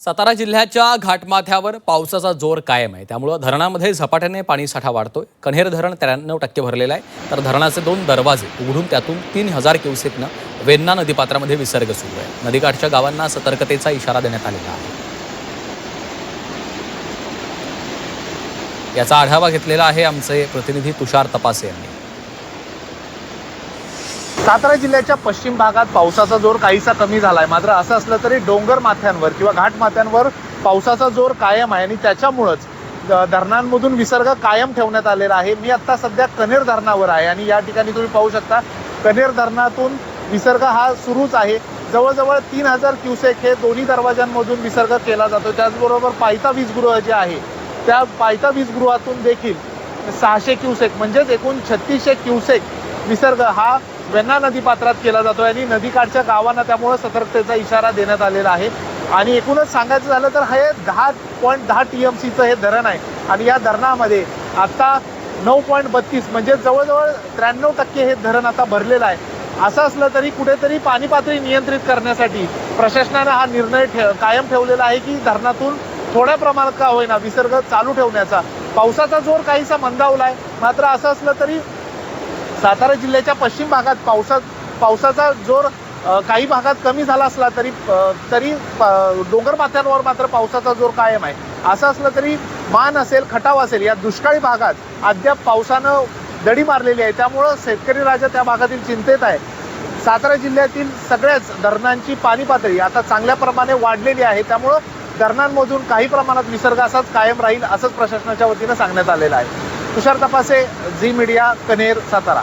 सातारा जिल्ह्याच्या घाटमाथ्यावर पावसाचा जोर कायम आहे। त्यामुळे धरणामध्ये झपाट्याने पाणीसाठा वाढतोय। कन्हेर धरण 93% भरलेलं आहे, तर धरणाचे 2 दरवाजे उघडून त्यातून 3000 क्युसेकनं वेण्णा नदीपात्रामध्ये विसर्ग सुरू आहे। नदीकाठच्या गावांना सतर्कतेचा इशारा देण्यात आलेला आहे। याचा आढावा घेतलेला आहे आमचे प्रतिनिधी तुषार तपासे यांनी। सातारा जिल्ह्याच्या पश्चिम भागात पावसाचा जोर काहीसा कमी झालाय, मात्र असं असलं तरी डोंगर माथ्यांवर किंवा घाट माथ्यांवर पावसाचा जोर कायम आहे आणि त्याच्यामुळेच धरणांमधून विसर्ग कायम ठेवण्यात आलेला आहे। मी आता सध्या कन्हेर धरणावर आहे आणि या ठिकाणी तुम्ही पाहू शकता कन्हेर धरणातून विसर्ग हा सुरूच आहे। जवळजवळ 3000 क्युसेक हे दोन्ही दरवाजांमधून विसर्ग केला जातो। त्याचबरोबर पायथा वीजगृह जे आहे त्या पायथा वीजगृहातून देखील 600 क्युसेक म्हणजेच एकूण 3600 क्युसेक विसर्ग हा वेण्णा नदीपात्रात केला जातो आणि नदीकाठच्या गावांना त्यामुळे सतर्कतेचा इशारा देण्यात आलेला आहे। आणि एकूणच सांगायचं झालं तर हे 10.10 TMCचं हे धरण आहे आणि या धरणामध्ये आता 9.32 म्हणजे जवळजवळ 93% हे धरण आता भरलेलं आहे। असं असलं तरी कुठेतरी पाणी पातळी नियंत्रित करण्यासाठी प्रशासनाने हा निर्णय कायम ठेवलेला आहे की धरणातून थोड्या प्रमाणात का होईना विसर्ग चालू ठेवण्याचा। पावसाचा जोर काहीसा मंदावलाय, मात्र असं असलं तरी सातारा जिल्ह्याच्या पश्चिम भागात पावसाचा जोर काही भागात कमी झाला असला तरी डोंगर माथ्यांवर मात्र पावसाचा जोर कायम आहे। असं असलं तरी मान असेल, खटाव असेल या दुष्काळी भागात अद्याप पावसानं दडी मारलेली आहे। त्यामुळं शेतकरी राजा त्या भागातील चिंतेत आहे। सातारा जिल्ह्यातील सगळ्याच धरणांची पाणी पातळी आता चांगल्या प्रमाणे वाढलेली आहे। त्यामुळं धरणांमधून काही प्रमाणात विसर्ग असाच कायम राहील असंच प्रशासनाच्या वतीनं सांगण्यात आलेलं आहे। तुषार तपासे, झी मीडिया, कन्हेर, सातारा।